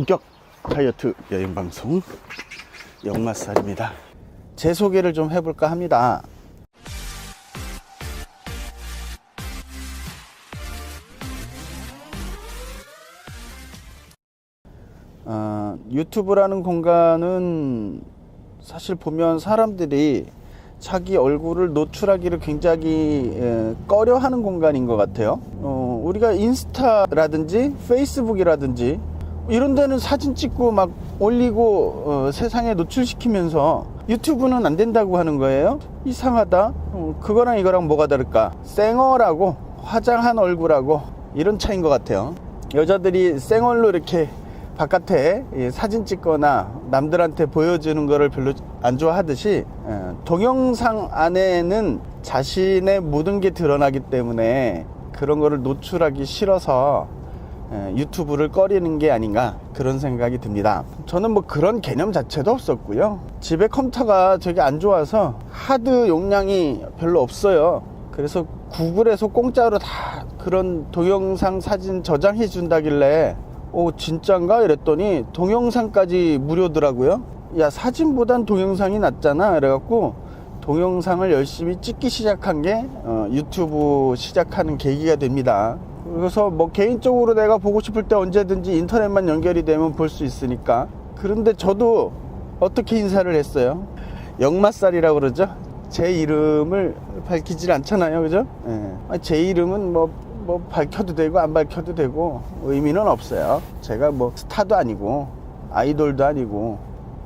본격 다이어트 여행방송 역마살입니다. 제 소개를 좀 해볼까 합니다. 유튜브라는 공간은 사실 보면 사람들이 자기 얼굴을 노출하기를 굉장히 꺼려하는 공간인 것 같아요. 우리가 인스타라든지 페이스북이라든지 이런 데는 사진 찍고 막 올리고 세상에 노출시키면서 유튜브는 안 된다고 하는 거예요. 이상하다. 그거랑 이거랑 뭐가 다를까? 쌩얼하고 화장한 얼굴하고 이런 차이인 것 같아요. 여자들이 쌩얼로 이렇게 바깥에 사진 찍거나 남들한테 보여주는 거를 별로 안 좋아하듯이 동영상 안에는 자신의 모든 게 드러나기 때문에 그런 거를 노출하기 싫어서 유튜브를 꺼리는 게 아닌가 그런 생각이 듭니다. 저는 뭐 그런 개념 자체도 없었고요. 집에 컴퓨터가 되게 안 좋아서 하드 용량이 별로 없어요. 그래서 구글에서 공짜로 다 그런 동영상 사진 저장해 준다길래 진짠가 이랬더니 동영상까지 무료더라고요. 야, 사진보단 동영상이 낫잖아 그래갖고 동영상을 열심히 찍기 시작한 게 유튜브 시작하는 계기가 됩니다. 그래서 뭐 개인적으로 내가 보고 싶을 때 언제든지 인터넷만 연결이 되면 볼 수 있으니까. 그런데 저도 어떻게 인사를 했어요? 역마살이라고 그러죠. 제 이름을 밝히질 않잖아요, 그죠? 제 이름은 뭐 밝혀도 되고 안 밝혀도 되고 의미는 없어요. 제가 뭐 스타도 아니고 아이돌도 아니고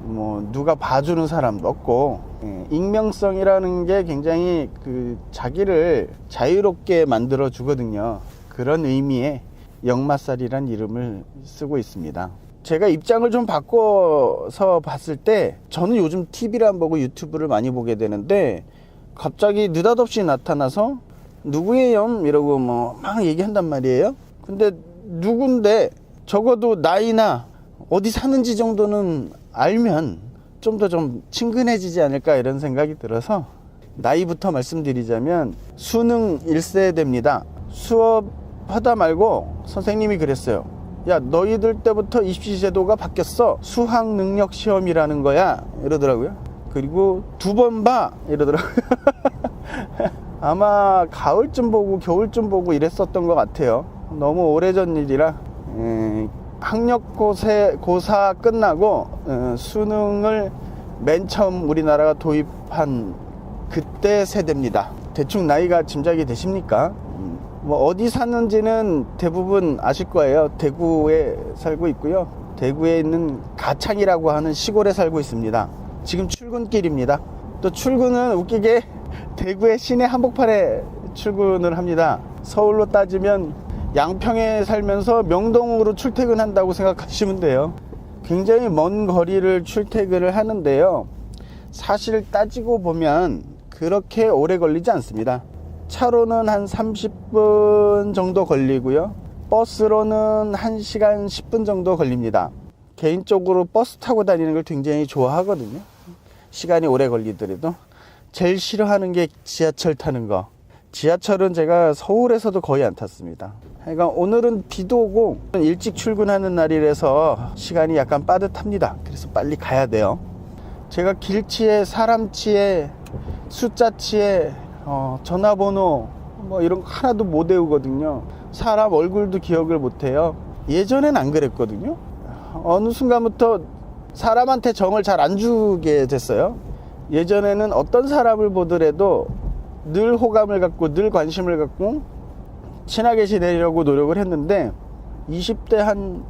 뭐 누가 봐주는 사람도 없고 익명성이라는 게 굉장히 자기를 자유롭게 만들어 주거든요. 그런 의미의 역마살이란 이름을 쓰고 있습니다. 제가 입장을 좀 바꿔서 봤을 때 저는 요즘 TV를 안 보고 유튜브를 많이 보게 되는데 갑자기 느닷없이 나타나서 누구예요? 이러고 막 얘기한단 말이에요. 근데 누군데 적어도 나이나 어디 사는지 정도는 알면 좀 더 좀 친근해지지 않을까 이런 생각이 들어서 나이부터 말씀드리자면 수능 1세대입니다. 수업하다 말고 선생님이 그랬어요. 야, 너희들 때부터 입시제도가 바뀌었어. 수학능력 시험이라는 거야 이러더라고요. 그리고 2번 봐 이러더라고요. 아마 가을쯤 보고 겨울쯤 보고 이랬었던 것 같아요. 너무 오래전 일이라. 학력고사 끝나고 수능을 맨 처음 우리나라가 도입한 그때 세대입니다. 대충 나이가 짐작이 되십니까? 뭐 어디 사는지는 대부분 아실 거예요. 대구에 살고 있고요. 대구에 있는 가창이라고 하는 시골에 살고 있습니다. 지금 출근길입니다. 또 출근은 웃기게 대구의 시내 한복판에 출근을 합니다. 서울로 따지면 양평에 살면서 명동으로 출퇴근한다고 생각하시면 돼요. 굉장히 먼 거리를 출퇴근을 하는데요. 사실 따지고 보면 그렇게 오래 걸리지 않습니다. 차로는 한 30분 정도 걸리고요. 버스로는 1시간 10분 정도 걸립니다. 개인적으로 버스 타고 다니는 걸 굉장히 좋아하거든요. 시간이 오래 걸리더라도. 제일 싫어하는 게 지하철 타는 거. 지하철은 제가 서울에서도 거의 안 탔습니다. 그러니까 오늘은 비도 오고 일찍 출근하는 날이라서 시간이 약간 빠듯합니다. 그래서 빨리 가야 돼요. 제가 길치에 사람치에 숫자치에 전화번호 뭐 이런 거 하나도 못 외우거든요. 사람 얼굴도 기억을 못해요. 예전엔 안 그랬거든요. 어느 순간부터 사람한테 정을 잘 안 주게 됐어요. 예전에는 어떤 사람을 보더라도 늘 호감을 갖고 늘 관심을 갖고 친하게 지내려고 노력을 했는데 20대 한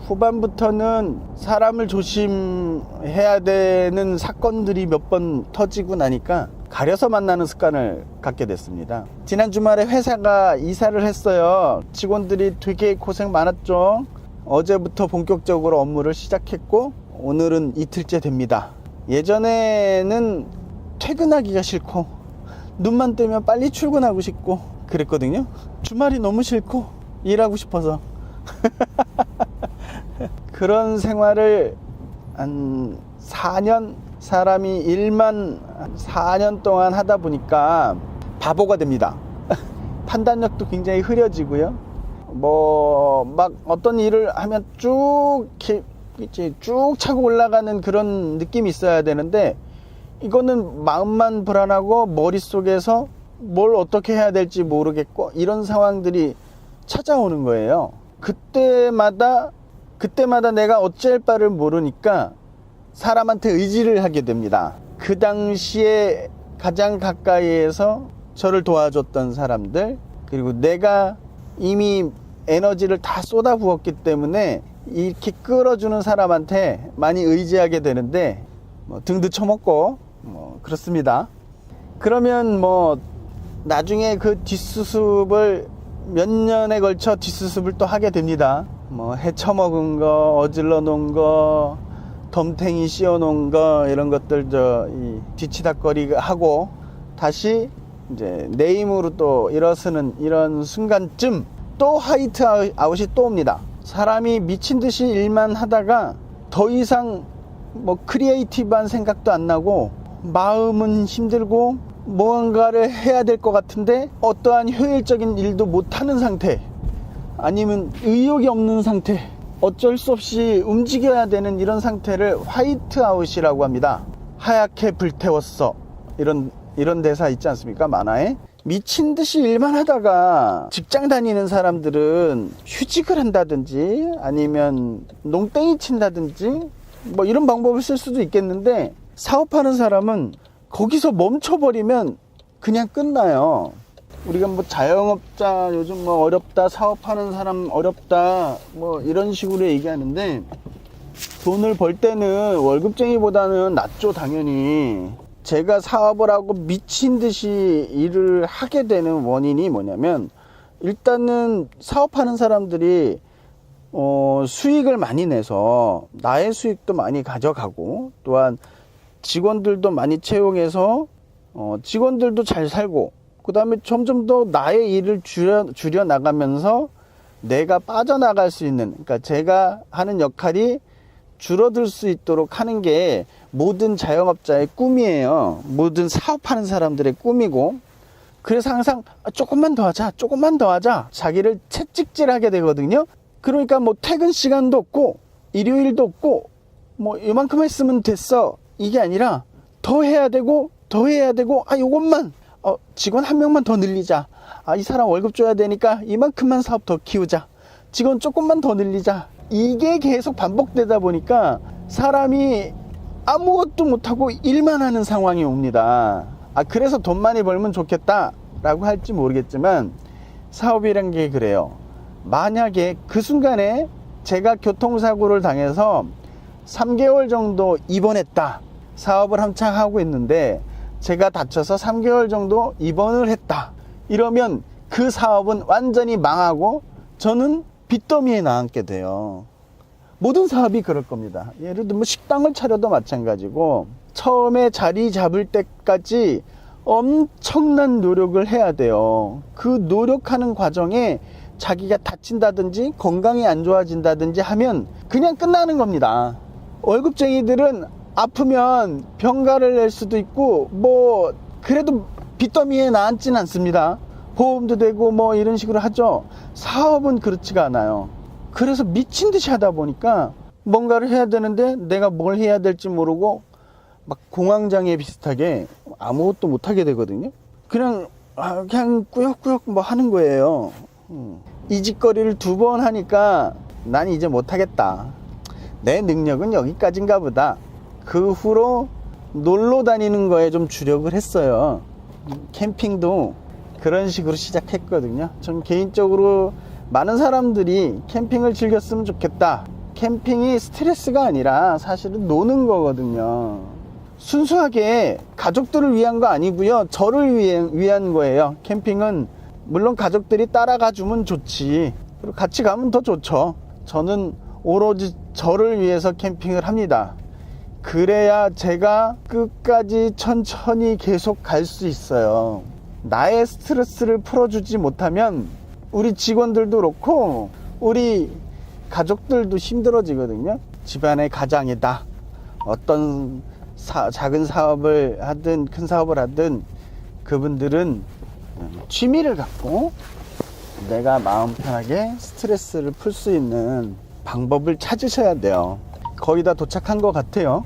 후반부터는 사람을 조심해야 되는 사건들이 몇 번 터지고 나니까 가려서 만나는 습관을 갖게 됐습니다. 지난 주말에 회사가 이사를 했어요. 직원들이 되게 고생 많았죠. 어제부터 본격적으로 업무를 시작했고 오늘은 이틀째 됩니다. 예전에는 퇴근하기가 싫고 눈만 뜨면 빨리 출근하고 싶고 그랬거든요. 주말이 너무 싫고 일하고 싶어서 그런 생활을 한 4년 사람이 일만 4년 동안 하다 보니까 바보가 됩니다. 판단력도 굉장히 흐려지고요. 뭐 막 어떤 일을 하면 쭉 차고 올라가는 그런 느낌이 있어야 되는데, 이거는 마음만 불안하고 머릿속에서 뭘 어떻게 해야 될지 모르겠고 이런 상황들이 찾아오는 거예요. 그때마다 내가 어쩔 바를 모르니까 사람한테 의지를 하게 됩니다. 그 당시에 가장 가까이에서 저를 도와줬던 사람들, 그리고 내가 이미 에너지를 다 쏟아부었기 때문에 이렇게 끌어주는 사람한테 많이 의지하게 되는데, 뭐 등도 쳐먹고 뭐 그렇습니다. 그러면 뭐 나중에 그 뒷수습을 몇 년에 걸쳐 뒷수습을 또 하게 됩니다. 뭐 해쳐먹은 거, 어질러 놓은 거, 덤탱이 씌워 놓은 거, 이런 것들 이 뒤치다거리 하고 다시 이제 내 힘으로 또 일어서는 이런 순간쯤 또 화이트 아웃이 또 옵니다. 사람이 미친 듯이 일만 하다가 더 이상 뭐 크리에이티브한 생각도 안 나고 마음은 힘들고 무언가를 해야 될 것 같은데 어떠한 효율적인 일도 못하는 상태, 아니면 의욕이 없는 상태, 어쩔 수 없이 움직여야 되는 이런 상태를 화이트아웃이라고 합니다. 하얗게 불태웠어, 이런 대사 있지 않습니까? 만화에. 미친 듯이 일만 하다가 직장 다니는 사람들은 휴직을 한다든지 아니면 농땡이 친다든지 뭐 이런 방법을 쓸 수도 있겠는데, 사업하는 사람은 거기서 멈춰버리면 그냥 끝나요. 우리가 뭐 자영업자 요즘 뭐 어렵다, 사업하는 사람 어렵다, 뭐 이런 식으로 얘기하는데, 돈을 벌 때는 월급쟁이보다는 낫죠, 당연히. 제가 사업을 하고 미친 듯이 일을 하게 되는 원인이 뭐냐면, 일단은 사업하는 사람들이 수익을 많이 내서 나의 수익도 많이 가져가고, 또한 직원들도 많이 채용해서 직원들도 잘 살고, 그 다음에 점점 더 나의 일을 줄여 나가면서 내가 빠져나갈 수 있는, 그러니까 제가 하는 역할이 줄어들 수 있도록 하는 게 모든 자영업자의 꿈이에요. 모든 사업하는 사람들의 꿈이고, 그래서 항상 조금만 더 하자 자기를 채찍질하게 되거든요. 그러니까 뭐 퇴근 시간도 없고 일요일도 없고 뭐 이만큼 했으면 됐어, 이게 아니라 더 해야 되고 요것만 직원 한 명만 더 늘리자, 이 사람 월급 줘야 되니까 이만큼만 사업 더 키우자, 직원 조금만 더 늘리자, 이게 계속 반복되다 보니까 사람이 아무것도 못하고 일만 하는 상황이 옵니다. 그래서 돈 많이 벌면 좋겠다 라고 할지 모르겠지만, 사업이란 게 그래요. 만약에 그 순간에 제가 교통사고를 당해서 3개월 정도 입원했다, 사업을 한창 하고 있는데 제가 다쳐서 3개월 정도 입원을 했다, 이러면 그 사업은 완전히 망하고 저는 빚더미에 나앉게 돼요. 모든 사업이 그럴 겁니다. 예를 들면 식당을 차려도 마찬가지고, 처음에 자리 잡을 때까지 엄청난 노력을 해야 돼요. 그 노력하는 과정에 자기가 다친다든지 건강이 안 좋아진다든지 하면 그냥 끝나는 겁니다. 월급쟁이들은 아프면 병가를 낼 수도 있고 뭐 그래도 빚더미에 나앉진 않습니다. 보험도 되고 뭐 이런 식으로 하죠. 사업은 그렇지가 않아요. 그래서 미친 듯이 하다 보니까 뭔가를 해야 되는데 내가 뭘 해야 될지 모르고 막 공황장애 비슷하게 아무것도 못 하게 되거든요. 그냥 꾸역꾸역 뭐 하는 거예요. 이 짓거리를 2번 하니까 난 이제 못 하겠다, 내 능력은 여기까지인가 보다. 그 후로 놀러 다니는 거에 좀 주력을 했어요. 캠핑도 그런 식으로 시작했거든요. 전 개인적으로 많은 사람들이 캠핑을 즐겼으면 좋겠다. 캠핑이 스트레스가 아니라 사실은 노는 거거든요. 순수하게 가족들을 위한 거 아니고요, 저를 위한 거예요. 캠핑은 물론 가족들이 따라가 주면 좋지, 그리고 같이 가면 더 좋죠. 저는 오로지 저를 위해서 캠핑을 합니다. 그래야 제가 끝까지 천천히 계속 갈 수 있어요. 나의 스트레스를 풀어주지 못하면 우리 직원들도 그렇고 우리 가족들도 힘들어지거든요. 집안의 가장이다, 어떤 작은 사업을 하든 큰 사업을 하든 그분들은 취미를 갖고 내가 마음 편하게 스트레스를 풀 수 있는 방법을 찾으셔야 돼요. 거의 다 도착한 것 같아요.